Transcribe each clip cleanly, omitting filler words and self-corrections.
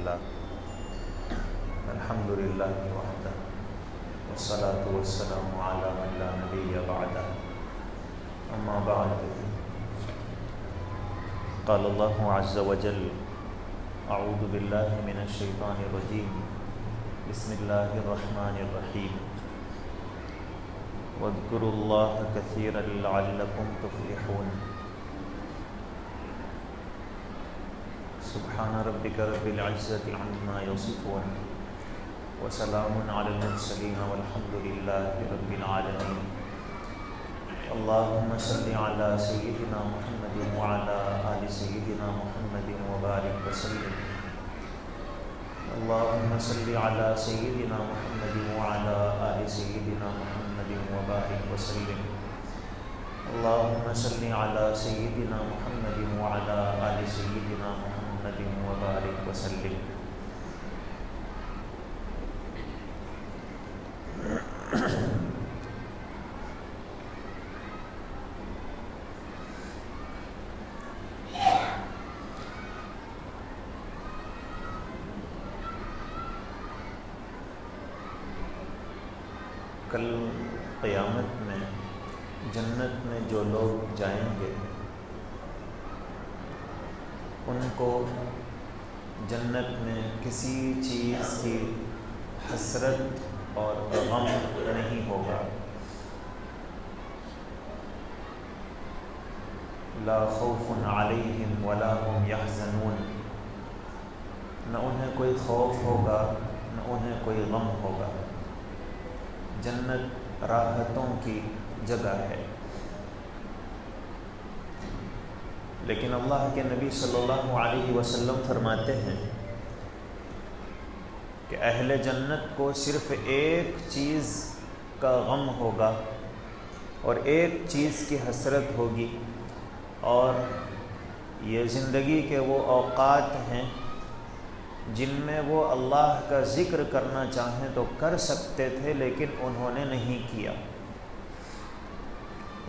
لله الحمد لله وحده والصلاة والسلام على من لا نبي بعده أما بعد قال الله عز وجل أعوذ بالله من الشيطان الرجيم بسم الله الرحمن الرحيم واذكروا الله كثيرا لعلكم تفلحون سبحان ربك رب العزة عما يصفون وسلام على المرسلين والحمد لله رب العالمين اللهم صل على سيدنا محمد وعلى آل سيدنا محمد وبارك وسلم اللهم صل على سيدنا محمد وعلى آل سيدنا محمد وبارك وسلم اللهم صل على سيدنا محمد وعلى آل سيدنا محمد وبارك وسلم کل قیامت میں جنت میں جو لوگ جائیں گے ان کو جنت میں کسی چیز کی حسرت اور غم نہیں ہوگا. لا خوف علیہم ولا هم یحزنون، نہ انہیں کوئی خوف ہوگا نہ انہیں کوئی غم ہوگا. جنت راحتوں کی جگہ ہے. لیکن اللہ کے نبی صلی اللہ علیہ وسلم فرماتے ہیں کہ اہل جنت کو صرف ایک چیز کا غم ہوگا اور ایک چیز کی حسرت ہوگی، اور یہ زندگی کے وہ اوقات ہیں جن میں وہ اللہ کا ذکر کرنا چاہیں تو کر سکتے تھے لیکن انہوں نے نہیں کیا.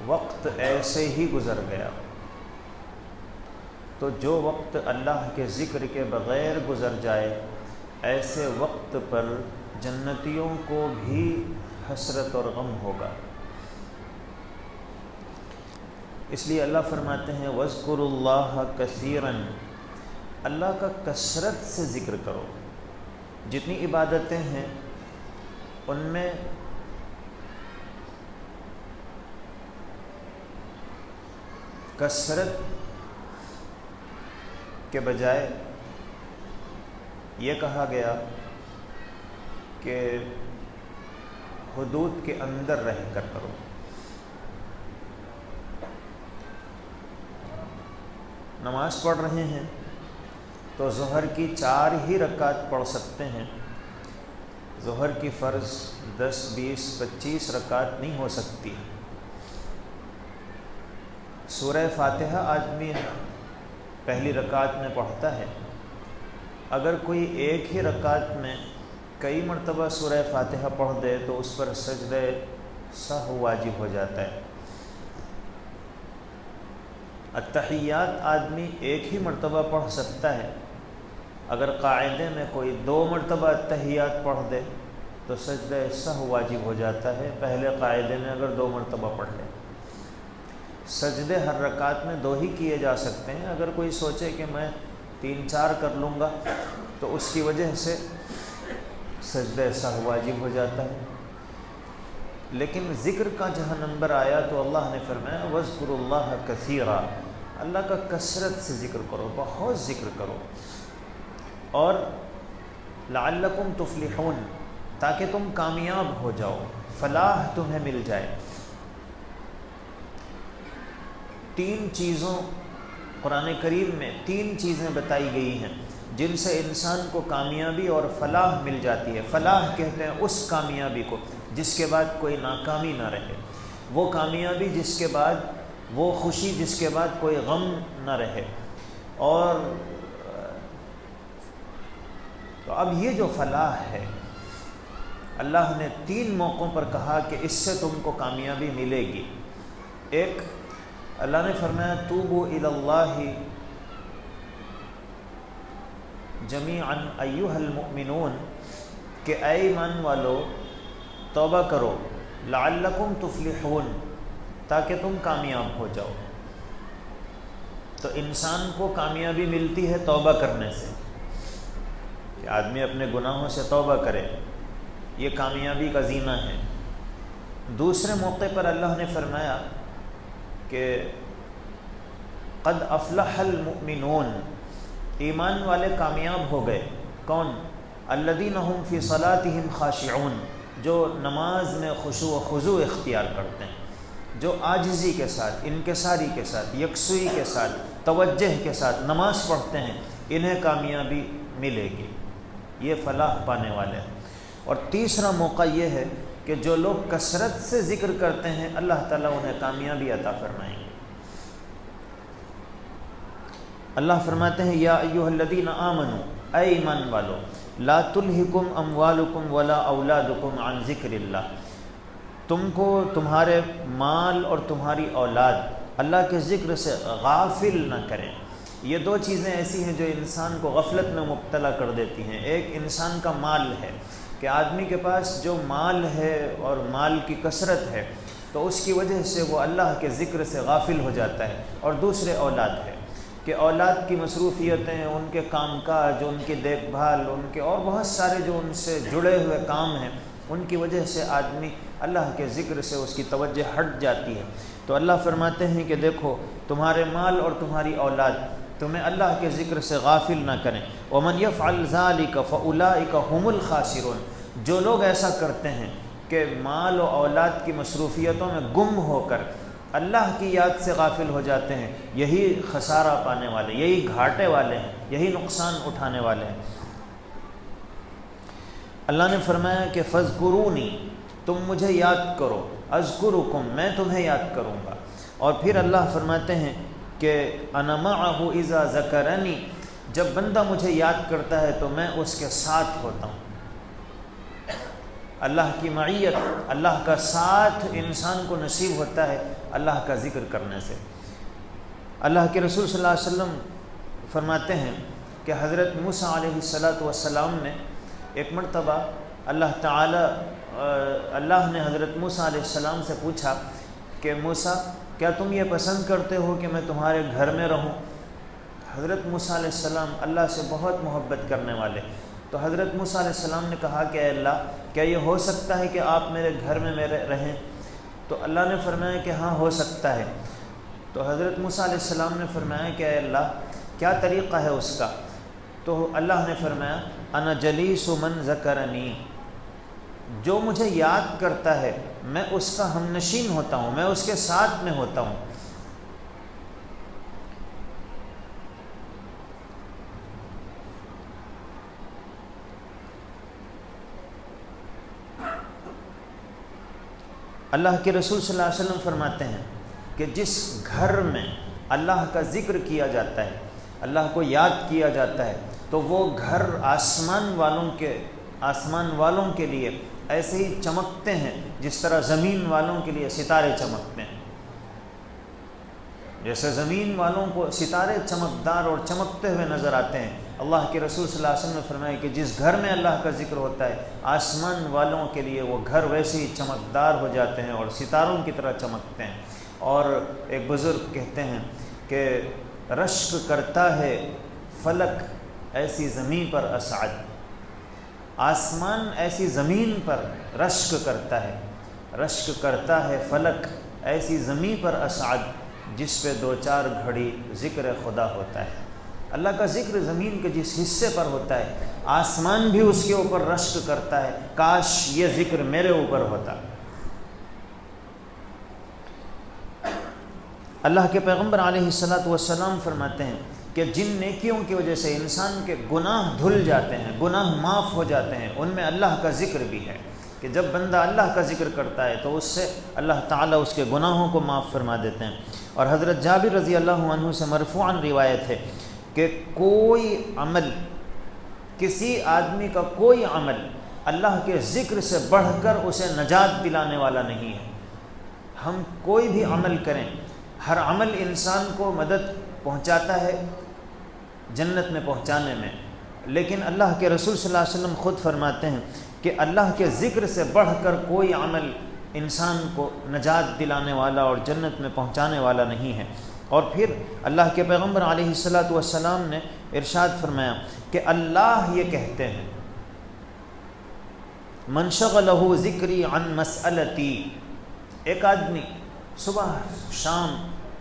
وقت ایسے ہی گزر گیا. تو جو وقت اللہ کے ذکر کے بغیر گزر جائے ایسے وقت پر جنتیوں کو بھی حسرت اور غم ہوگا. اس لیے اللہ فرماتے ہیں وَاذْكُرُوا اللَّهَ كَثِيرًا، اللہ کا کثرت سے ذکر کرو. جتنی عبادتیں ہیں ان میں کثرت کے بجائے یہ کہا گیا کہ حدود کے اندر رہ کر کرو. نماز پڑھ رہے ہیں تو ظہر کی 4 ہی رکعت پڑھ سکتے ہیں. ظہر کی فرض 10 20 25 رکعت نہیں ہو سکتی. سورہ فاتحہ آدمی پہلی رکعت میں پڑھتا ہے. اگر کوئی ایک ہی رکعت میں کئی مرتبہ سورہ فاتحہ پڑھ دے تو اس پر سجدہ سہو واجب ہو جاتا ہے. التحیات آدمی ایک ہی مرتبہ پڑھ سکتا ہے. اگر قاعدے میں کوئی 2 مرتبہ التحیات پڑھ دے تو سجدہ سہو واجب ہو جاتا ہے. پہلے قاعدے میں اگر 2 مرتبہ پڑھ لے. سجدے ہر رکعت میں 2 ہی کیے جا سکتے ہیں. اگر کوئی سوچے کہ میں 3 4 کر لوں گا تو اس کی وجہ سے سجدہ سہو واجب ہو جاتا ہے. لیکن ذکر کا جہاں نمبر آیا تو اللہ نے فرمایا وَاذْكُرُوا اللَّهَ كَثِيرًا، اللہ کا کثرت سے ذکر کرو، بہت ذکر کرو. اور لعلکم تفلحون، تاکہ تم کامیاب ہو جاؤ، فلاح تمہیں مل جائے. 3 چیزوں قرآن کریم میں 3 چیزیں بتائی گئی ہیں جن سے انسان کو کامیابی اور فلاح مل جاتی ہے. فلاح کہتے ہیں اس کامیابی کو جس کے بعد کوئی ناکامی نہ رہے، وہ کامیابی جس کے بعد وہ خوشی جس کے بعد کوئی غم نہ رہے. اور تو اب یہ جو فلاح ہے اللہ نے 3 موقعوں پر کہا کہ اس سے تم کو کامیابی ملے گی. ایک اللہ نے فرمایا توبوا الی اللہ جمیعا ایھا المؤمنون کہ اے ایمان والو توبہ کرو، لعلکم تفلحون تاکہ تم کامیاب ہو جاؤ۔ تو انسان کو کامیابی ملتی ہے توبہ کرنے سے، کہ آدمی اپنے گناہوں سے توبہ کرے، یہ کامیابی کا زینہ ہے۔ دوسرے موقع پر اللہ نے فرمایا کہ قد افلح المؤمنون، ایمان والے کامیاب ہو گئے۔ کون؟ الذین هم فی صلاتهم خاشعون، جو نماز میں خشوع و خضوع اختیار کرتے ہیں، جو عاجزی کے ساتھ، انکساری کے ساتھ، یکسوئی کے ساتھ، توجہ کے ساتھ نماز پڑھتے ہیں، انہیں کامیابی ملے گی، یہ فلاح پانے والے ہیں۔ اور تیسرا موقع یہ ہے کہ جو لوگ کثرت سے ذکر کرتے ہیں اللہ تعالیٰ انہیں کامیابی عطا فرمائیں گے۔ اللہ فرماتے ہیں یا ایھا الذین آمنوا، اے ایمان والو، لا تلہکم اموالکم ولا اولادکم عن ذکر اللہ، تم کو تمہارے مال اور تمہاری اولاد اللہ کے ذکر سے غافل نہ کریں۔ یہ دو چیزیں ایسی ہیں جو انسان کو غفلت میں مبتلا کر دیتی ہیں۔ ایک انسان کا مال ہے کہ آدمی کے پاس جو مال ہے اور مال کی کثرت ہے تو اس کی وجہ سے وہ اللہ کے ذکر سے غافل ہو جاتا ہے، اور دوسرے اولاد ہے کہ اولاد کی مصروفیتیں، ان کے کام کاج، ان کی دیکھ بھال، ان کے اور بہت سارے جو ان سے جڑے ہوئے کام ہیں، ان کی وجہ سے آدمی اللہ کے ذکر سے اس کی توجہ ہٹ جاتی ہے۔ تو اللہ فرماتے ہیں کہ دیکھو تمہارے مال اور تمہاری اولاد تمہیں اللہ کے ذکر سے غافل نہ کریں۔ وَمَنْ يَفْعَلْ ذَلِكَ فَأُولَٰئِكَ هُمُ الْخَاسِرُونَ، جو لوگ ایسا کرتے ہیں کہ مال و اولاد کی مصروفیتوں میں گم ہو کر اللہ کی یاد سے غافل ہو جاتے ہیں، یہی خسارہ پانے والے، یہی گھاٹے والے ہیں، یہی نقصان اٹھانے والے ہیں۔ اللہ نے فرمایا کہ فَاذْكُرُونِي، تم مجھے یاد کرو، اذکرکم، میں تمہیں یاد کروں گا۔ اور پھر اللہ فرماتے ہیں کہ انا معہ اذا ذکرنی، جب بندہ مجھے یاد کرتا ہے تو میں اس کے ساتھ ہوتا ہوں۔ اللہ کی معیت، اللہ کا ساتھ انسان کو نصیب ہوتا ہے اللہ کا ذکر کرنے سے۔ اللہ کے رسول صلی اللہ علیہ وسلم فرماتے ہیں کہ حضرت موسیٰ علیہ السلام نے ایک مرتبہ اللہ نے حضرت موسیٰ علیہ السلام سے پوچھا کہ موسیٰ کیا تم یہ پسند کرتے ہو کہ میں تمہارے گھر میں رہوں؟ حضرت موسیٰ علیہ السلام اللہ سے بہت محبت کرنے والے، تو حضرت موسیٰ علیہ السلام نے کہا کہ اے اللہ کیا یہ ہو سکتا ہے کہ آپ میرے گھر میں رہیں؟ تو اللہ نے فرمایا کہ ہاں ہو سکتا ہے۔ تو حضرت موسیٰ علیہ السلام نے فرمایا کہ اے اللہ کیا طریقہ ہے اس کا؟ تو اللہ نے فرمایا انا جلیس من ذکرنی، جو مجھے یاد کرتا ہے میں اس کا ہم نشین ہوتا ہوں، میں اس کے ساتھ میں ہوتا ہوں۔ اللہ کے رسول صلی اللہ علیہ وسلم فرماتے ہیں کہ جس گھر میں اللہ کا ذکر کیا جاتا ہے، اللہ کو یاد کیا جاتا ہے، تو وہ گھر آسمان والوں کے لیے ایسے ہی چمکتے ہیں جس طرح زمین والوں کے لیے ستارے چمکتے ہیں۔ جیسے زمین والوں کو ستارے چمکدار اور چمکتے ہوئے نظر آتے ہیں، اللہ کے رسول صلی اللہ علیہ وسلم نے فرمایا کہ جس گھر میں اللہ کا ذکر ہوتا ہے آسمان والوں کے لیے وہ گھر ویسے ہی چمکدار ہو جاتے ہیں اور ستاروں کی طرح چمکتے ہیں۔ اور ایک بزرگ کہتے ہیں کہ رشک کرتا ہے فلک ایسی زمین پر اسعد، آسمان ایسی زمین پر رشک کرتا ہے فلک ایسی زمین پر اسعد، جس پہ دو چار گھڑی ذکر خدا ہوتا ہے۔ اللہ کا ذکر زمین کے جس حصے پر ہوتا ہے آسمان بھی اس کے اوپر رشک کرتا ہے، کاش یہ ذکر میرے اوپر ہوتا۔ اللہ کے پیغمبر علیہ السلام فرماتے ہیں کہ جن نیکیوں کی وجہ سے انسان کے گناہ دھل جاتے ہیں، گناہ معاف ہو جاتے ہیں، ان میں اللہ کا ذکر بھی ہے، کہ جب بندہ اللہ کا ذکر کرتا ہے تو اس سے اللہ تعالیٰ اس کے گناہوں کو معاف فرما دیتے ہیں۔ اور حضرت جابر رضی اللہ عنہ سے مرفوعاً روایت ہے کہ کوئی عمل، کسی آدمی کا کوئی عمل اللہ کے ذکر سے بڑھ کر اسے نجات دلانے والا نہیں ہے۔ ہم کوئی بھی عمل کریں، ہر عمل انسان کو مدد پہنچاتا ہے جنت میں پہنچانے میں، لیکن اللہ کے رسول صلی اللہ علیہ وسلم خود فرماتے ہیں کہ اللہ کے ذکر سے بڑھ کر کوئی عمل انسان کو نجات دلانے والا اور جنت میں پہنچانے والا نہیں ہے۔ اور پھر اللہ کے پیغمبر علیہ الصلاۃ والسلام نے ارشاد فرمایا کہ اللہ یہ کہتے ہیں من شغلہ ذکری عن مسئلتی، ایک آدمی صبح شام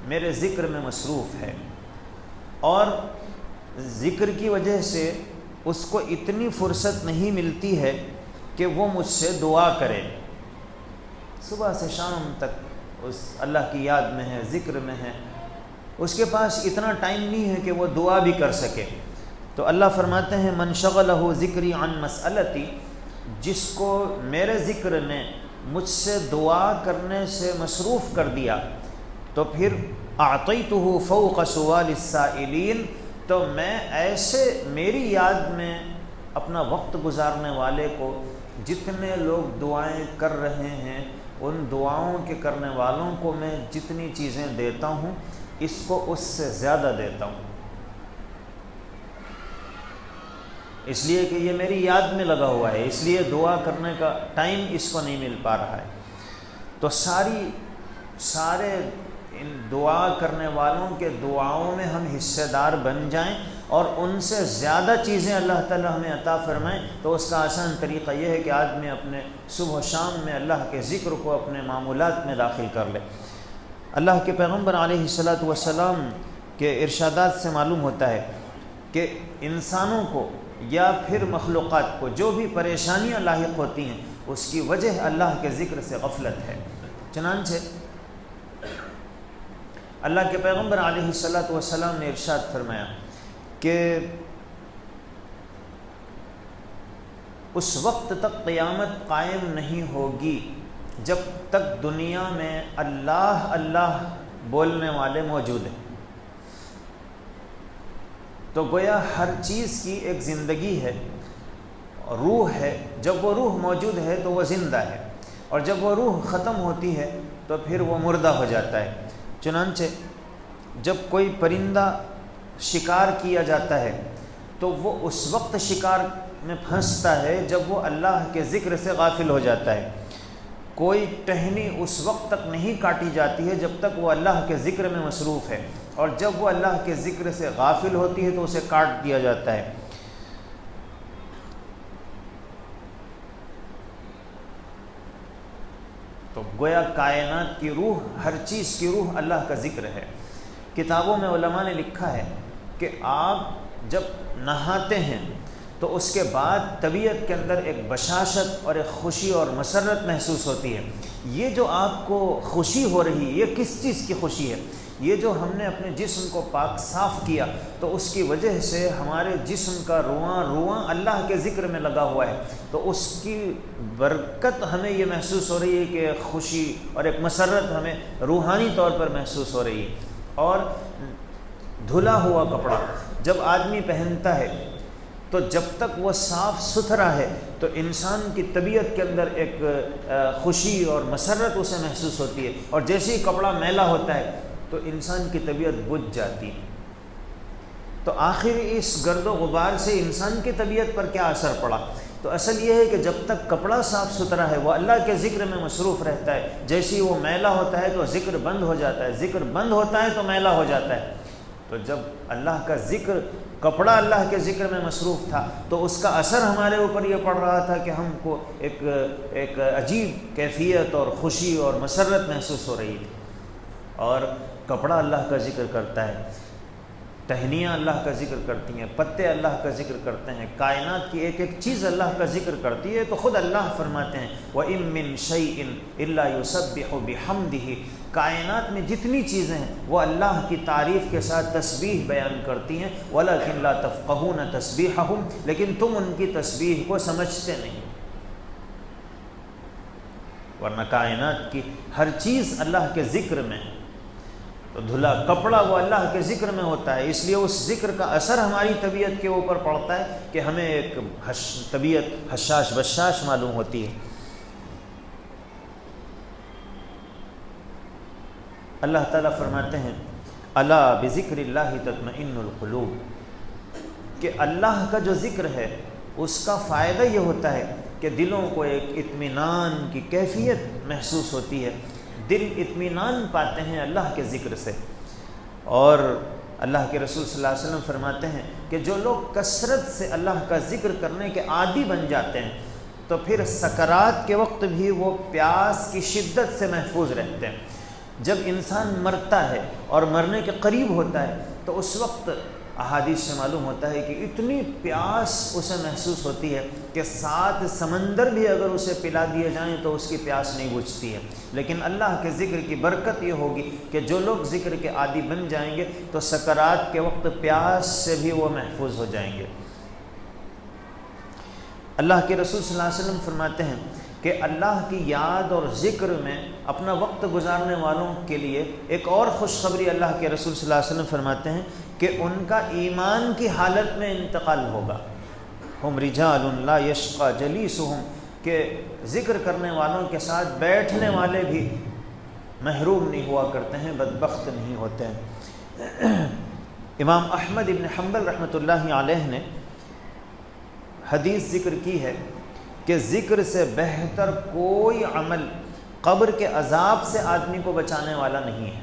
میرے ذکر میں مصروف ہے اور ذکر کی وجہ سے اس کو اتنی فرصت نہیں ملتی ہے کہ وہ مجھ سے دعا کرے، صبح سے شام تک اس اللہ کی یاد میں ہے، ذکر میں ہے، اس کے پاس اتنا ٹائم نہیں ہے کہ وہ دعا بھی کر سکے، تو اللہ فرماتے ہیں من شغلہ ذکری عن مسئلتی، جس کو میرے ذکر نے مجھ سے دعا کرنے سے مصروف کر دیا تو پھر اعطیتہ فوق سؤال السائلین، تو میں ایسے میری یاد میں اپنا وقت گزارنے والے کو جتنے لوگ دعائیں کر رہے ہیں ان دعاؤں کے کرنے والوں کو میں جتنی چیزیں دیتا ہوں اس کو اس سے زیادہ دیتا ہوں، اس لیے کہ یہ میری یاد میں لگا ہوا ہے، اس لیے دعا کرنے کا ٹائم اس کو نہیں مل پا رہا ہے۔ تو سارے ان دعا کرنے والوں کے دعاؤں میں ہم حصے دار بن جائیں اور ان سے زیادہ چیزیں اللہ تعالیٰ ہمیں عطا فرمائیں، تو اس کا آسان طریقہ یہ ہے کہ آدمی اپنے صبح و شام میں اللہ کے ذکر کو اپنے معمولات میں داخل کر لے۔ اللہ کے پیغمبر علیہ الصلاۃ والسلام کے ارشادات سے معلوم ہوتا ہے کہ انسانوں کو یا پھر مخلوقات کو جو بھی پریشانیاں لاحق ہوتی ہیں اس کی وجہ اللہ کے ذکر سے غفلت ہے۔ چنانچہ اللہ کے پیغمبر علیہ الصلاۃ والسلام نے ارشاد فرمایا کہ اس وقت تک قیامت قائم نہیں ہوگی جب تک دنیا میں اللہ اللہ بولنے والے موجود ہیں، تو گویا ہر چیز کی ایک زندگی ہے، روح ہے، جب وہ روح موجود ہے تو وہ زندہ ہے، اور جب وہ روح ختم ہوتی ہے تو پھر وہ مردہ ہو جاتا ہے۔ چنانچہ جب کوئی پرندہ شکار کیا جاتا ہے تو وہ اس وقت شکار میں پھنستا ہے جب وہ اللہ کے ذکر سے غافل ہو جاتا ہے، کوئی ٹہنی اس وقت تک نہیں کاٹی جاتی ہے جب تک وہ اللہ کے ذکر میں مصروف ہے، اور جب وہ اللہ کے ذکر سے غافل ہوتی ہے تو اسے کاٹ دیا جاتا ہے۔ تو گویا کائنات کی روح، ہر چیز کی روح اللہ کا ذکر ہے۔ کتابوں میں علماء نے لکھا ہے کہ آپ جب نہاتے ہیں تو اس کے بعد طبیعت کے اندر ایک بشاشت اور ایک خوشی اور مسرت محسوس ہوتی ہے۔ یہ جو آپ کو خوشی ہو رہی ہے یہ کس چیز کی خوشی ہے؟ یہ جو ہم نے اپنے جسم کو پاک صاف کیا تو اس کی وجہ سے ہمارے جسم کا رواں رواں اللہ کے ذکر میں لگا ہوا ہے، تو اس کی برکت ہمیں یہ محسوس ہو رہی ہے کہ خوشی اور ایک مسرت ہمیں روحانی طور پر محسوس ہو رہی ہے۔ اور دھلا ہوا کپڑا جب آدمی پہنتا ہے تو جب تک وہ صاف ستھرا ہے تو انسان کی طبیعت کے اندر ایک خوشی اور مسرت اسے محسوس ہوتی ہے، اور جیسے ہی کپڑا میلا ہوتا ہے تو انسان کی طبیعت بجھ جاتی ہے۔ تو آخر اس گرد و غبار سے انسان کی طبیعت پر کیا اثر پڑا؟ تو اصل یہ ہے کہ جب تک کپڑا صاف ستھرا ہے وہ اللہ کے ذکر میں مصروف رہتا ہے، جیسے ہی وہ میلا ہوتا ہے تو ذکر بند ہو جاتا ہے، ذکر بند ہوتا ہے تو میلا ہو جاتا ہے۔ تو جب اللہ کا ذکر، کپڑا اللہ کے ذکر میں مصروف تھا تو اس کا اثر ہمارے اوپر یہ پڑ رہا تھا کہ ہم کو ایک عجیب کیفیت اور خوشی اور مسرت محسوس ہو رہی تھی۔ اور کپڑا اللہ کا ذکر کرتا ہے، ٹہنیاں اللہ کا ذکر کرتی ہیں، پتے اللہ کا ذکر کرتے ہیں، کائنات کی ایک ایک چیز اللہ کا ذکر کرتی ہے، تو خود اللہ فرماتے ہیں وَإِن مِّن شَيْءٍ إِلَّا يُسَبِّحُ بِحَمْدِهِ، کائنات میں جتنی چیزیں ہیں وہ اللہ کی تعریف کے ساتھ تسبیح بیان کرتی ہیں، وَلَكِن لَا تَفْقَهُونَ تَسْبِيحَهُمْ، لیکن تم ان کی تسبیح کو سمجھتے نہیں، ورنہ کائنات کی ہر چیز اللہ کے ذکر میں ہے۔ تو دھلا کپڑا وہ اللہ کے ذکر میں ہوتا ہے، اس لیے اس ذکر کا اثر ہماری طبیعت کے اوپر پڑتا ہے کہ ہمیں ایک طبیعت حشاش بشاش معلوم ہوتی ہے۔ اللہ تعالیٰ فرماتے ہیں الا بذکر اللہ تطمئن القلوب، کہ اللہ کا جو ذکر ہے اس کا فائدہ یہ ہوتا ہے کہ دلوں کو ایک اطمینان کی کیفیت محسوس ہوتی ہے، دل اطمینان پاتے ہیں اللہ کے ذکر سے۔ اور اللہ کے رسول صلی اللہ علیہ وسلم فرماتے ہیں کہ جو لوگ کثرت سے اللہ کا ذکر کرنے کے عادی بن جاتے ہیں تو پھر سکرات کے وقت بھی وہ پیاس کی شدت سے محفوظ رہتے ہیں۔ جب انسان مرتا ہے اور مرنے کے قریب ہوتا ہے تو اس وقت احادیث سے معلوم ہوتا ہے کہ اتنی پیاس اسے محسوس ہوتی ہے کہ 7 سمندر بھی اگر اسے پلا دیے جائیں تو اس کی پیاس نہیں بجھتی ہے۔ لیکن اللہ کے ذکر کی برکت یہ ہوگی کہ جو لوگ ذکر کے عادی بن جائیں گے تو سکرات کے وقت پیاس سے بھی وہ محفوظ ہو جائیں گے۔ اللہ کے رسول صلی اللہ علیہ وسلم فرماتے ہیں کہ اللہ کی یاد اور ذکر میں اپنا وقت گزارنے والوں کے لیے ایک اور خوشخبری اللہ کے رسول صلی اللہ علیہ وسلم فرماتے ہیں کہ ان کا ایمان کی حالت میں انتقال ہوگا۔ ہم رجال لا یشقى جلیسہم، کہ ذکر کرنے والوں کے ساتھ بیٹھنے والے بھی محروم نہیں ہوا کرتے ہیں، بدبخت نہیں ہوتے ہیں۔ امام احمد ابن حنبل رحمۃ اللہ علیہ نے حدیث ذکر کی ہے کہ ذکر سے بہتر کوئی عمل قبر کے عذاب سے آدمی کو بچانے والا نہیں ہے۔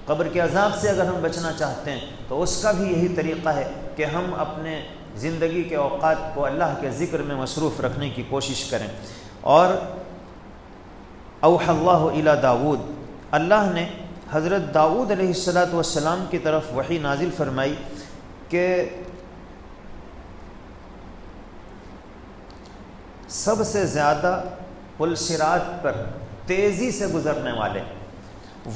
قبر کے عذاب سے اگر ہم بچنا چاہتے ہیں تو اس کا بھی یہی طریقہ ہے کہ ہم اپنے زندگی کے اوقات کو اللہ کے ذکر میں مصروف رکھنے کی کوشش کریں۔ اور اوحی اللہ الی داود، اللہ نے حضرت داؤد علیہ السلام کی طرف وحی نازل فرمائی کہ سب سے زیادہ پل صراط پر تیزی سے گزرنے والے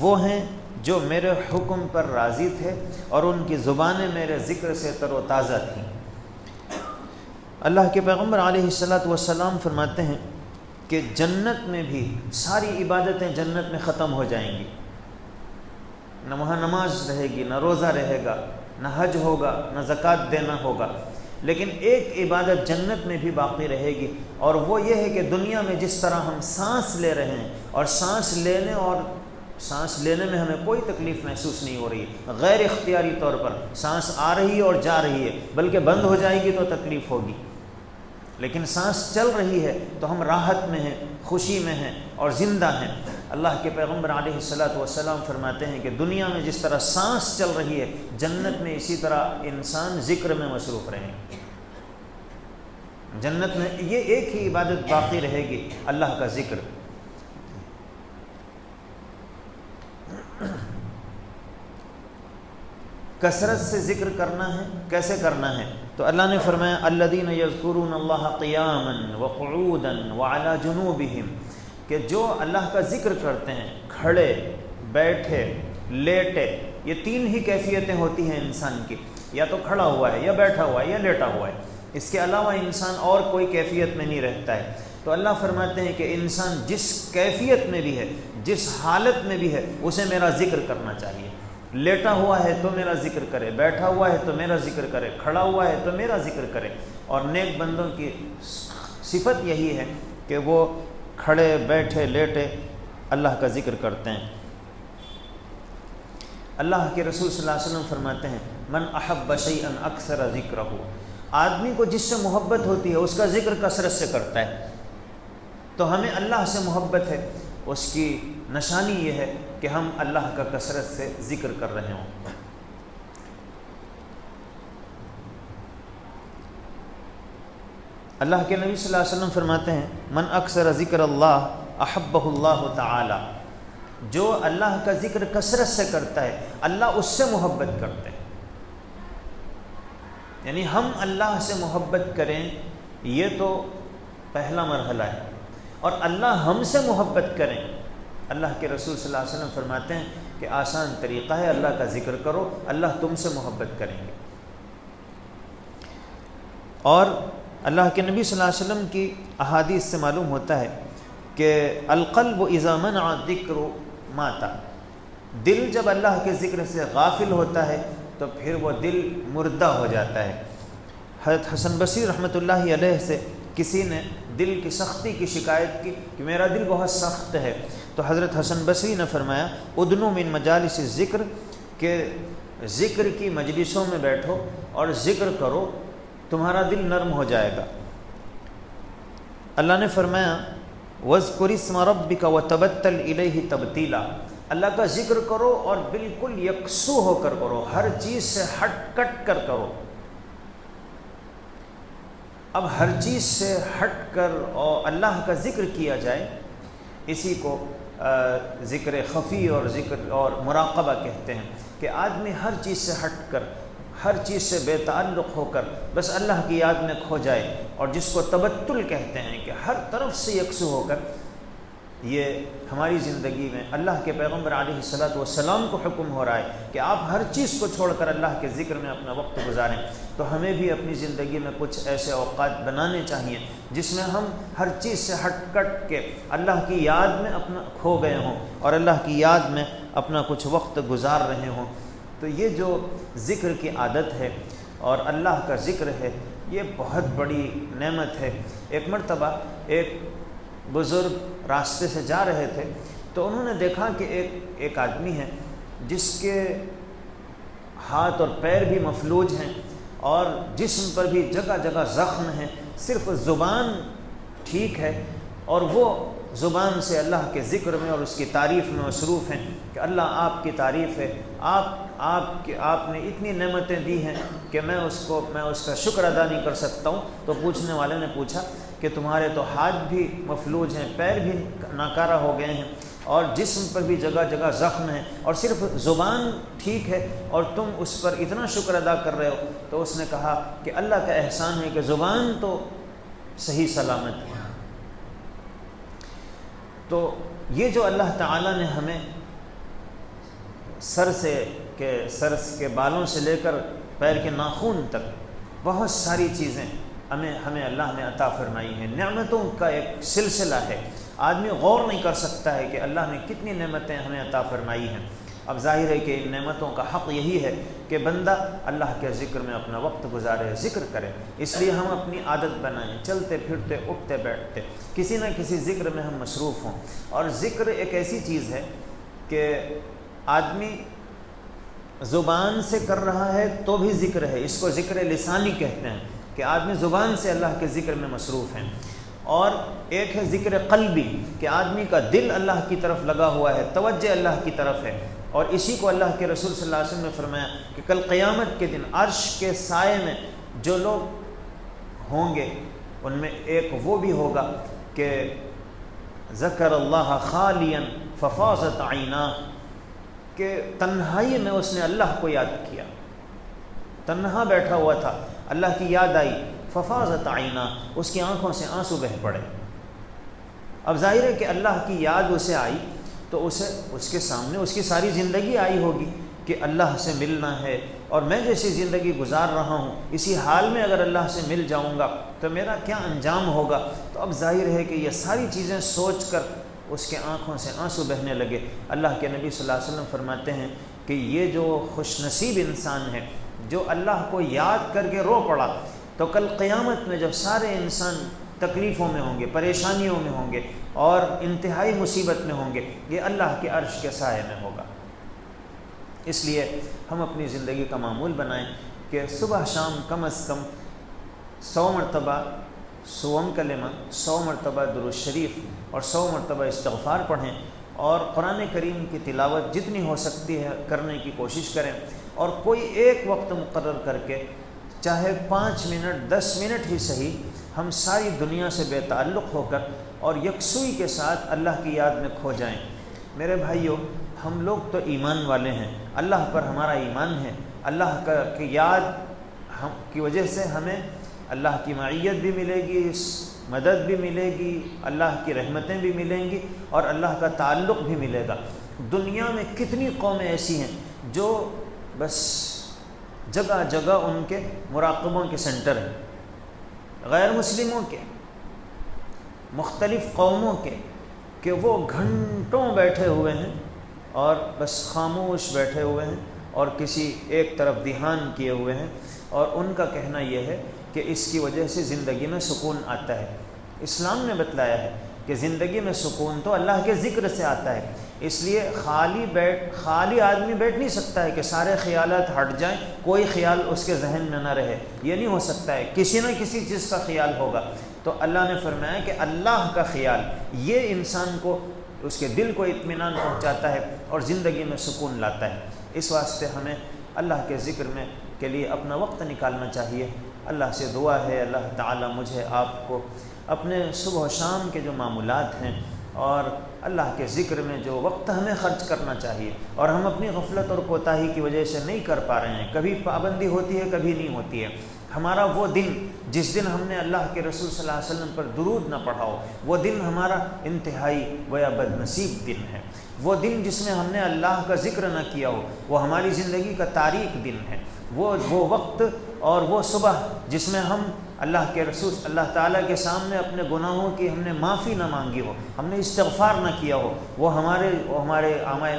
وہ ہیں جو میرے حکم پر راضی تھے اور ان کی زبانیں میرے ذکر سے تر و تازہ تھیں۔ اللہ کے پیغمبر علیہ السلام فرماتے ہیں کہ جنت میں بھی ساری عبادتیں جنت میں ختم ہو جائیں گی، نہ وہاں نماز رہے گی، نہ روزہ رہے گا، نہ حج ہوگا، نہ زکوٰۃ دینا ہوگا، لیکن ایک عبادت جنت میں بھی باقی رہے گی، اور وہ یہ ہے کہ دنیا میں جس طرح ہم سانس لے رہے ہیں اور سانس لینے میں ہمیں کوئی تکلیف محسوس نہیں ہو رہی ہے، غیر اختیاری طور پر سانس آ رہی ہے اور جا رہی ہے، بلکہ بند ہو جائے گی تو تکلیف ہوگی، لیکن سانس چل رہی ہے تو ہم راحت میں ہیں، خوشی میں ہیں اور زندہ ہیں۔ اللہ کے پیغمبر علیہ السلام فرماتے ہیں کہ دنیا میں جس طرح سانس چل رہی ہے جنت میں اسی طرح انسان ذکر میں مصروف رہیں۔ جنت میں یہ ایک ہی عبادت باقی رہے گی، اللہ کا ذکر۔ کثرت سے ذکر کرنا ہے، کیسے کرنا ہے؟ تو اللہ نے فرمایا الذین یذکرون اللہ قیاما وقعودا وعلی جنوبہم، کہ جو اللہ کا ذکر کرتے ہیں کھڑے، بیٹھے، لیٹے، یہ 3 ہی کیفیتیں ہوتی ہیں انسان کی، یا تو کھڑا ہوا ہے، یا بیٹھا ہوا ہے، یا لیٹا ہوا ہے، اس کے علاوہ انسان اور کوئی کیفیت میں نہیں رہتا ہے۔ تو اللہ فرماتے ہیں کہ انسان جس کیفیت میں بھی ہے، جس حالت میں بھی ہے، اسے میرا ذکر کرنا چاہیے۔ لیٹا ہوا ہے تو میرا ذکر کرے، بیٹھا ہوا ہے تو میرا ذکر کرے، کھڑا ہوا ہے تو میرا ذکر کرے۔ اور نیک بندوں کی صفت یہی ہے کہ وہ کھڑے، بیٹھے، لیٹے اللہ کا ذکر کرتے ہیں۔ اللہ کے رسول صلی اللہ علیہ وسلم فرماتے ہیں من احب شیئا اکثر ذکرہ، آدمی کو جس سے محبت ہوتی ہے اس کا ذکر کثرت سے کرتا ہے۔ تو ہمیں اللہ سے محبت ہے، اس کی نشانی یہ ہے کہ ہم اللہ کا کثرت سے ذکر کر رہے ہوں۔ اللہ کے نبی صلی اللہ علیہ وسلم فرماتے ہیں من اکثر ذکر اللہ احبہ اللہ تعالی، جو اللہ کا ذکر کثرت سے کرتا ہے اللہ اس سے محبت کرتے ہیں۔ یعنی ہم اللہ سے محبت کریں یہ تو پہلا مرحلہ ہے، اور اللہ ہم سے محبت کریں، اللہ کے رسول صلی اللہ علیہ وسلم فرماتے ہیں کہ آسان طریقہ ہے، اللہ کا ذکر کرو، اللہ تم سے محبت کریں گے۔ اور اللہ کے نبی صلی اللہ علیہ وسلم کی احادیث سے معلوم ہوتا ہے کہ القلب اذا منع الذکر مات، دل جب اللہ کے ذکر سے غافل ہوتا ہے تو پھر وہ دل مردہ ہو جاتا ہے۔ حضرت حسن بصری رحمۃ اللہ علیہ سے کسی نے دل کی سختی کی شکایت کی کہ میرا دل بہت سخت ہے، تو حضرت حسن بصری نے فرمایا ادنو من مجالس الذکر، کہ ذکر کی مجلسوں میں بیٹھو اور ذکر کرو تمہارا دل نرم ہو جائے گا۔ اللہ نے فرمایا وَاذْكُرِ اسْمَ رَبِّكَ وَتَبَتَّلْ إِلَيْهِ تَبْتِيلًا، اللہ کا ذکر کرو اور بالکل یکسو ہو کر کرو، ہر چیز سے ہٹ کٹ کر کرو۔ اب ہر چیز سے ہٹ کر اور اللہ کا ذکر کیا جائے، اسی کو ذکر خفی اور ذکر اور مراقبہ کہتے ہیں، کہ آدمی ہر چیز سے ہٹ کر، ہر چیز سے بے تعلق ہو کر بس اللہ کی یاد میں کھو جائے، اور جس کو تبتل کہتے ہیں کہ ہر طرف سے یکسو ہو کر۔ یہ ہماری زندگی میں اللہ کے پیغمبر علیہ الصلوۃ والسلام کو حکم ہو رہا ہے کہ آپ ہر چیز کو چھوڑ کر اللہ کے ذکر میں اپنا وقت گزاریں۔ تو ہمیں بھی اپنی زندگی میں کچھ ایسے اوقات بنانے چاہیے جس میں ہم ہر چیز سے ہٹ کٹ کے اللہ کی یاد میں اپنا کھو گئے ہوں اور اللہ کی یاد میں اپنا کچھ وقت گزار رہے ہوں۔ تو یہ جو ذکر کی عادت ہے اور اللہ کا ذکر ہے، یہ بہت بڑی نعمت ہے۔ ایک مرتبہ ایک بزرگ راستے سے جا رہے تھے تو انہوں نے دیکھا کہ ایک آدمی ہے جس کے ہاتھ اور پیر بھی مفلوج ہیں اور جسم پر بھی جگہ جگہ زخم ہیں، صرف زبان ٹھیک ہے، اور وہ زبان سے اللہ کے ذکر میں اور اس کی تعریف میں مصروف ہیں کہ اللہ آپ کی تعریف ہے، آپ نے اتنی نعمتیں دی ہیں کہ میں اس کا شکر ادا نہیں کر سکتا ہوں۔ تو پوچھنے والے نے پوچھا کہ تمہارے تو ہاتھ بھی مفلوج ہیں، پیر بھی ناکارہ ہو گئے ہیں اور جسم پر بھی جگہ جگہ زخم ہیں، اور صرف زبان ٹھیک ہے اور تم اس پر اتنا شکر ادا کر رہے ہو؟ تو اس نے کہا کہ اللہ کا احسان ہے کہ زبان تو صحیح سلامت ہے۔ تو یہ جو اللہ تعالیٰ نے ہمیں سر کے بالوں سے لے کر پیر کے ناخن تک بہت ساری چیزیں ہمیں اللہ نے عطا فرمائی ہیں، نعمتوں کا ایک سلسلہ ہے، آدمی غور نہیں کر سکتا ہے کہ اللہ نے کتنی نعمتیں ہمیں عطا فرمائی ہیں۔ اب ظاہر ہے کہ ان نعمتوں کا حق یہی ہے کہ بندہ اللہ کے ذکر میں اپنا وقت گزارے، ذکر کرے۔ اس لیے ہم اپنی عادت بنائیں، چلتے پھرتے اٹھتے بیٹھتے کسی نہ کسی ذکر میں ہم مصروف ہوں۔ اور ذکر ایک ایسی چیز ہے کہ آدمی زبان سے کر رہا ہے تو بھی ذکر ہے، اس کو ذکر لسانی کہتے ہیں کہ آدمی زبان سے اللہ کے ذکر میں مصروف ہیں۔ اور ایک ہے ذکر قلبی کہ آدمی کا دل اللہ کی طرف لگا ہوا ہے، توجہ اللہ کی طرف ہے، اور اسی کو اللہ کے رسول صلی اللہ علیہ وسلم نے فرمایا کہ کل قیامت کے دن عرش کے سائے میں جو لوگ ہوں گے ان میں ایک وہ بھی ہوگا کہ ذکر اللہ خالیا ففاضت عیناہ، کہ تنہائی میں اس نے اللہ کو یاد کیا، تنہا بیٹھا ہوا تھا، اللہ کی یاد آئی، ففاضت عیناہ، اس کی آنکھوں سے آنسو بہہ پڑے۔ اب ظاہر ہے کہ اللہ کی یاد اسے آئی تو اس کے سامنے اس کی ساری زندگی آئی ہوگی کہ اللہ سے ملنا ہے، اور میں جیسی زندگی گزار رہا ہوں اسی حال میں اگر اللہ سے مل جاؤں گا تو میرا کیا انجام ہوگا۔ تو اب ظاہر ہے کہ یہ ساری چیزیں سوچ کر اس کے آنکھوں سے آنسو بہنے لگے۔ اللہ کے نبی صلی اللہ علیہ وسلم فرماتے ہیں کہ یہ جو خوش نصیب انسان ہے جو اللہ کو یاد کر کے رو پڑا، تو کل قیامت میں جب سارے انسان تکلیفوں میں ہوں گے، پریشانیوں میں ہوں گے اور انتہائی مصیبت میں ہوں گے، یہ اللہ کے عرش کے سائے میں ہوگا۔ اس لیے ہم اپنی زندگی کا معمول بنائیں کہ صبح شام کم از کم 100 مرتبہ سوم کلمہ، 100 مرتبہ درود شریف اور 100 مرتبہ استغفار پڑھیں، اور قرآن کریم کی تلاوت جتنی ہو سکتی ہے کرنے کی کوشش کریں، اور کوئی ایک وقت مقرر کر کے چاہے 5 منٹ 10 منٹ ہی صحیح، ہم ساری دنیا سے بے تعلق ہو کر اور یکسوئی کے ساتھ اللہ کی یاد میں کھو جائیں۔ میرے بھائیوں، ہم لوگ تو ایمان والے ہیں، اللہ پر ہمارا ایمان ہے، اللہ کی یاد کی وجہ سے ہمیں اللہ کی معیت بھی ملے گی، مدد بھی ملے گی، اللہ کی رحمتیں بھی ملیں گی، اور اللہ کا تعلق بھی ملے گا۔ دنیا میں کتنی قومیں ایسی ہیں جو بس جگہ جگہ ان کے مراقبوں کے سنٹر ہیں، غیر مسلموں کے، مختلف قوموں کے، کہ وہ گھنٹوں بیٹھے ہوئے ہیں اور بس خاموش بیٹھے ہوئے ہیں اور کسی ایک طرف دھیان کیے ہوئے ہیں، اور ان کا کہنا یہ ہے کہ اس کی وجہ سے زندگی میں سکون آتا ہے۔ اسلام نے بتلایا ہے کہ زندگی میں سکون تو اللہ کے ذکر سے آتا ہے، اس لیے خالی آدمی بیٹھ نہیں سکتا ہے کہ سارے خیالات ہٹ جائیں، کوئی خیال اس کے ذہن میں نہ رہے، یہ نہیں ہو سکتا ہے، کسی نہ کسی چیز کا خیال ہوگا۔ تو اللہ نے فرمایا کہ اللہ کا خیال یہ انسان کو، اس کے دل کو اطمینان پہنچاتا ہے اور زندگی میں سکون لاتا ہے۔ اس واسطے ہمیں اللہ کے ذکر میں کے لیے اپنا وقت نکالنا چاہیے۔ اللہ سے دعا ہے اللہ تعالیٰ مجھے آپ کو اپنے صبح و شام کے جو معمولات ہیں اور اللہ کے ذکر میں جو وقت ہمیں خرچ کرنا چاہیے اور ہم اپنی غفلت اور کوتاہی کی وجہ سے نہیں کر پا رہے ہیں، کبھی پابندی ہوتی ہے کبھی نہیں ہوتی ہے، ہمارا وہ دن جس دن ہم نے اللہ کے رسول صلی اللہ علیہ وسلم پر درود نہ پڑھا ہو، وہ دن ہمارا انتہائی گویا بد نصیب دن ہے۔ وہ دن جس میں ہم نے اللہ کا ذکر نہ کیا ہو وہ ہماری زندگی کا تاریک دن ہے۔ وہ وقت اور وہ صبح جس میں ہم اللہ کے رسول اللہ تعالیٰ کے سامنے اپنے گناہوں کی ہم نے معافی نہ مانگی ہو، ہم نے استغفار نہ کیا ہو، وہ ہمارے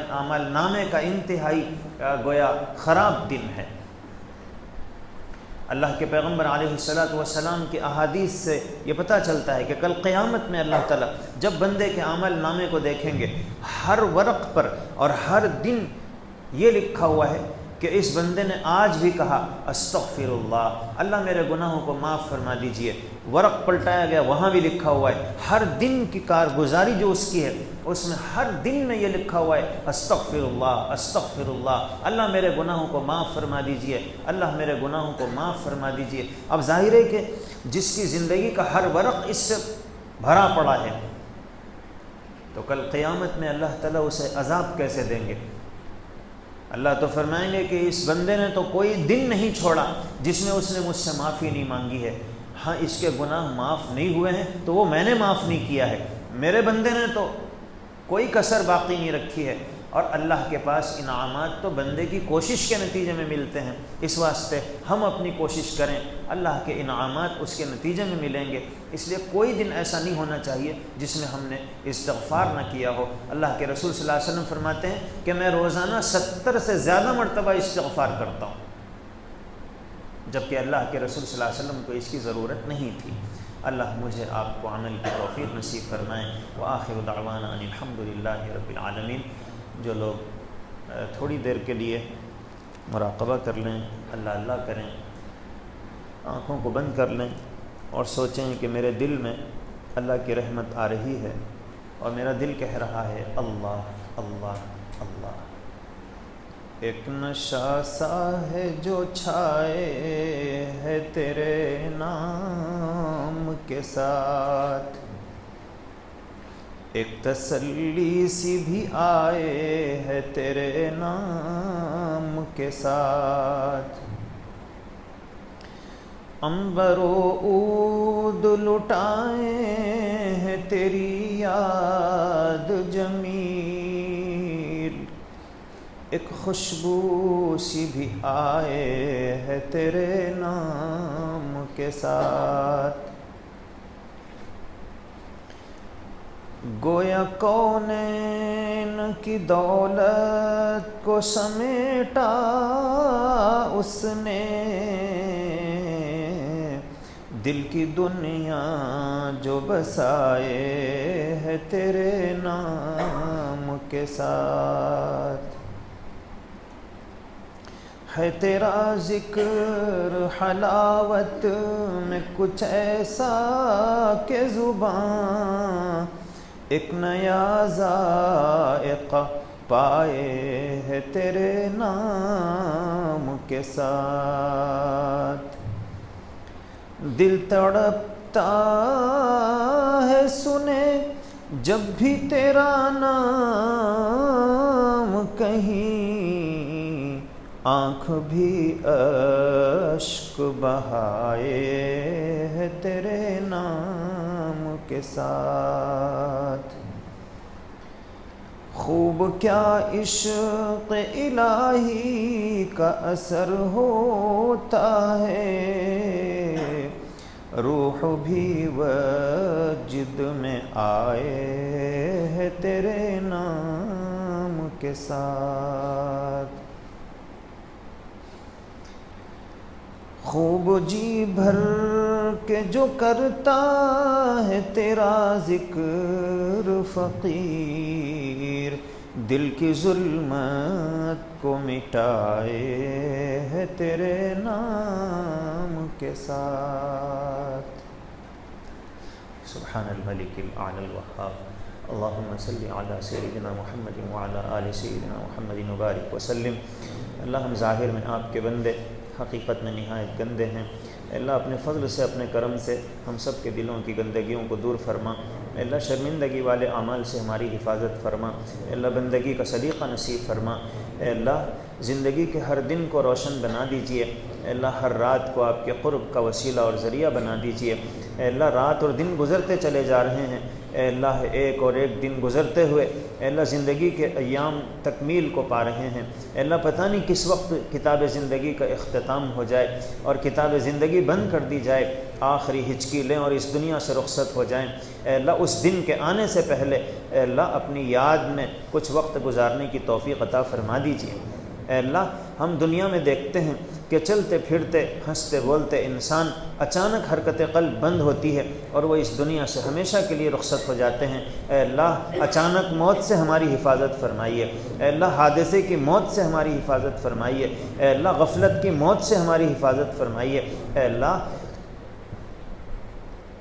اعمال نامے کا انتہائی گویا خراب دن ہے۔ اللہ کے پیغمبر علیہ السلام کی احادیث سے یہ پتہ چلتا ہے کہ کل قیامت میں اللہ تعالیٰ جب بندے کے عمل نامے کو دیکھیں گے، ہر ورق پر اور ہر دن یہ لکھا ہوا ہے کہ اس بندے نے آج بھی کہا استغفر اللہ، اللہ میرے گناہوں کو معاف فرما دیجئے۔ ورق پلٹایا گیا، وہاں بھی لکھا ہوا ہے، ہر دن کی کارگزاری جو اس کی ہے اس میں ہر دن میں یہ لکھا ہوا ہے استغفر اللہ استغفر اللہ، اللہ میرے گناہوں کو معاف فرما دیجئے، اللہ میرے گناہوں کو معاف فرما دیجئے۔ اب ظاہر ہے کہ جس کی زندگی کا ہر ورق اس سے بھرا پڑا ہے تو کل قیامت میں اللہ تعالیٰ اسے عذاب کیسے دیں گے؟ اللہ تو فرمائیں گے کہ اس بندے نے تو کوئی دن نہیں چھوڑا جس میں اس نے مجھ سے معافی نہیں مانگی ہے، ہاں اس کے گناہ معاف نہیں ہوئے ہیں تو وہ میں نے معاف نہیں کیا ہے، میرے بندے نے تو کوئی کسر باقی نہیں رکھی ہے۔ اور اللہ کے پاس انعامات تو بندے کی کوشش کے نتیجے میں ملتے ہیں، اس واسطے ہم اپنی کوشش کریں، اللہ کے انعامات اس کے نتیجے میں ملیں گے۔ اس لیے کوئی دن ایسا نہیں ہونا چاہیے جس میں ہم نے استغفار نہ کیا ہو۔ اللہ کے رسول صلی اللہ علیہ وسلم فرماتے ہیں کہ میں روزانہ 70 سے زیادہ مرتبہ استغفار کرتا ہوں، جبکہ اللہ کے رسول صلی اللہ علیہ وسلم کو اس کی ضرورت نہیں تھی۔ اللہ مجھے آپ کو عمل کی توفیق نصیب فرمائیں۔ وآخر دعوانا ان الحمدللہ رب العالمین۔ جو لوگ تھوڑی دیر کے لیے مراقبہ کر لیں، اللہ اللہ کریں، آنکھوں کو بند کر لیں اور سوچیں کہ میرے دل میں اللہ کی رحمت آ رہی ہے اور میرا دل کہہ رہا ہے اللہ اللہ اللہ۔ ایک نشہ سا ہے جو چھائے ہے تیرے نام کے ساتھ، ایک تسلی سی بھی آئے ہے تیرے نام کے ساتھ، عنبر و عود لٹائے ہیں تیری یاد جمیل، ایک خوشبو سی بھی آئے ہے تیرے نام کے ساتھ، گویا کونین کی دولت کو سمیٹا اس نے، دل کی دنیا جو بسائے ہے تیرے نام کے ساتھ، ہے تیرا ذکر حلاوت میں کچھ ایسا کہ زباں ایک نیا ذائقہ پائے ہے تیرے نام کے ساتھ، دل تڑپتا ہے سنے جب بھی تیرا نام کہیں، آنکھ بھی اشک بہائے ہے تیرے نام کے ساتھ، خوب کیا عشق الہی کا اثر ہوتا ہے، روح بھی وجد میں آئے ہے تیرے نام کے ساتھ، خوب جی بھر کے جو کرتا ہے تیرا ذکر فقیر، دل کی ظلمت کو مٹائے ہے تیرے نام کے ساتھ۔ سبحان الملک الاعلی الوہاب۔ اللہم صلی علی سیدنا محمد وعلی آل سیدنا محمد وبارک وسلم۔ اللہ ہم ظاہر میں آپ کے بندے، حقیقت میں نہایت گندے ہیں۔ اللہ اپنے فضل سے، اپنے کرم سے ہم سب کے دلوں کی گندگیوں کو دور فرما۔ اللہ شرمندگی والے اعمال سے ہماری حفاظت فرما۔ اللہ بندگی کا سلیقہ نصیب فرما۔ اے اللہ زندگی کے ہر دن کو روشن بنا دیجئے۔ اے اللہ ہر رات کو آپ کے قرب کا وسیلہ اور ذریعہ بنا دیجئے۔ اے اللہ رات اور دن گزرتے چلے جا رہے ہیں، اے اللہ ایک اور ایک دن گزرتے ہوئے اے اللہ زندگی کے ایام تکمیل کو پا رہے ہیں۔ اے اللہ پتہ نہیں کس وقت کتاب زندگی کا اختتام ہو جائے اور کتاب زندگی بند کر دی جائے، آخری ہچکی لیں اور اس دنیا سے رخصت ہو جائیں۔ اے اللہ اس دن کے آنے سے پہلے اے اللہ اپنی یاد میں کچھ وقت گزارنے کی توفیق عطا فرما دیجیے۔ اے اللہ ہم دنیا میں دیکھتے ہیں کہ چلتے پھرتے ہنستے بولتے انسان اچانک حرکت قلب بند ہوتی ہے اور وہ اس دنیا سے ہمیشہ کے لیے رخصت ہو جاتے ہیں۔ اے اللہ اچانک موت سے ہماری حفاظت فرمائیے۔ اے اللہ حادثے کی موت سے ہماری حفاظت فرمائیے۔ اے اللہ غفلت کی موت سے ہماری حفاظت فرمائیے۔ اے اللہ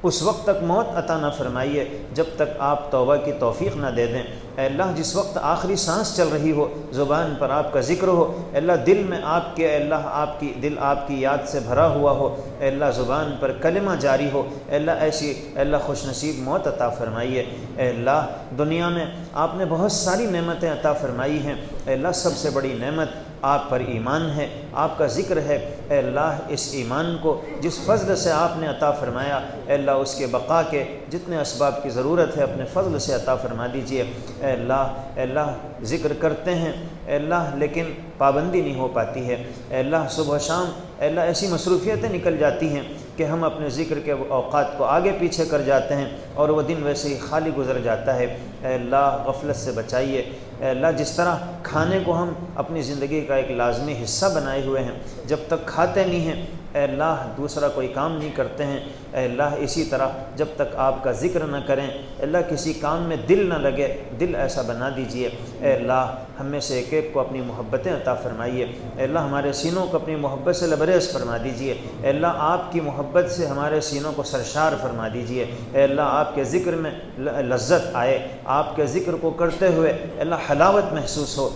اس وقت تک موت عطا نہ فرمائیے جب تک آپ توبہ کی توفیق نہ دے دیں۔ اے اللہ جس وقت آخری سانس چل رہی ہو، زبان پر آپ کا ذکر ہو، اے اللہ دل میں آپ کے، اے اللہ آپ کی یاد سے بھرا ہوا ہو، اے اللہ زبان پر کلمہ جاری ہو، اے اللہ ایسی اے اللہ خوش نصیب موت عطا فرمائیے۔ اے اللہ دنیا میں آپ نے بہت ساری نعمتیں عطا فرمائی ہیں، اے اللہ سب سے بڑی نعمت آپ پر ایمان ہے، آپ کا ذکر ہے۔ اے اللہ اس ایمان کو جس فضل سے آپ نے عطا فرمایا، اے اللہ اس کے بقا کے جتنے اسباب کی ضرورت ہے اپنے فضل سے عطا فرما دیجئے۔ اے اللہ ذکر کرتے ہیں اے اللہ لیکن پابندی نہیں ہو پاتی ہے۔ اے اللہ صبح شام اے اللہ ایسی مصروفیتیں نکل جاتی ہیں کہ ہم اپنے ذکر کے اوقات کو آگے پیچھے کر جاتے ہیں اور وہ دن ویسے ہی خالی گزر جاتا ہے۔ اے اللہ غفلت سے بچائیے۔ اے اللہ جس طرح کھانے کو ہم اپنی زندگی کا ایک لازمی حصہ بنائے ہوئے ہیں، جب تک کھاتے نہیں ہیں اے اللہ دوسرا کوئی کام نہیں کرتے ہیں۔ اے اللہ اسی طرح جب تک آپ کا ذکر نہ کریں اے اللہ کسی کام میں دل نہ لگے، دل ایسا بنا دیجئے۔ اے اللہ ہم میں سے ایک ایک کو اپنی محبتیں عطا فرمائیے۔ اے اللہ ہمارے سینوں کو اپنی محبت سے لبریز فرما دیجئے۔ اے اللہ آپ کی محبت سے ہمارے سینوں کو سرشار فرما دیجئے۔ اے اللہ آپ کے ذکر میں لذت آئے، آپ کے ذکر کو کرتے ہوئے اے اللہ حلاوت محسوس ہو۔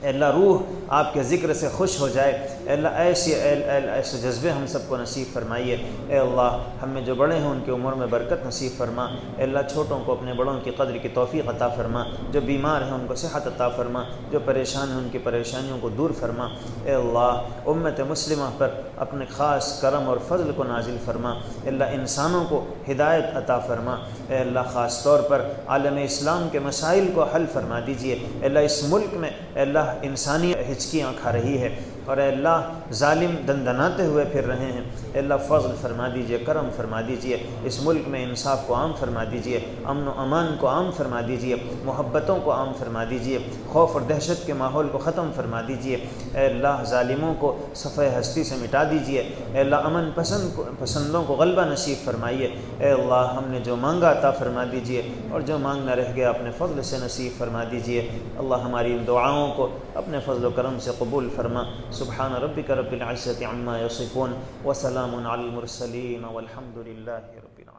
اے اللہ روح آپ کے ذکر سے خوش ہو جائے۔ اے اللہ ایسے جذبے ہم سب کو نصیب فرمائیے۔ اے اللہ ہم میں جو بڑے ہیں ان کی عمر میں برکت نصیب فرما۔ اے اللہ چھوٹوں کو اپنے بڑوں کی قدر کی توفیق عطا فرما، جو بیمار ہیں ان کو صحت عطا فرما، جو پریشان ہیں ان کی پریشانیوں کو دور فرما۔ اے اللہ امت مسلمہ پر اپنے خاص کرم اور فضل کو نازل فرما۔ اے اللہ انسانوں کو ہدایت عطا فرما۔ اے اللہ خاص طور پر عالم اسلام کے مسائل کو حل فرما دیجیے۔ اے اللہ اس ملک میں اے اللہ انسانی ہچکیاں کھا رہی ہے اور اے اللہ ظالم دندناتے ہوئے پھر رہے ہیں۔ اے اللہ فضل فرما دیجئے، کرم فرما دیجئے، اس ملک میں انصاف کو عام فرما دیجئے، امن و امان کو عام فرما دیجئے، محبتوں کو عام فرما دیجئے، خوف اور دہشت کے ماحول کو ختم فرما دیجئے۔ اے اللہ ظالموں کو صفحہ ہستی سے مٹا دیجئے۔ اے اللہ امن پسندوں کو غلبہ نصیب فرمائیے۔ اے اللہ ہم نے جو مانگا عطا فرما دیجئے اور جو مانگنا رہ گیا اپنے فضل سے نصیب فرما دیجئے۔ اللہ ہماری ان دعاؤں کو اپنے فضل و کرم سے قبول فرما۔ سبحان ربک رب العزة عما یصفون وسلام علی المرسلین والحمد للہ رب العالمین۔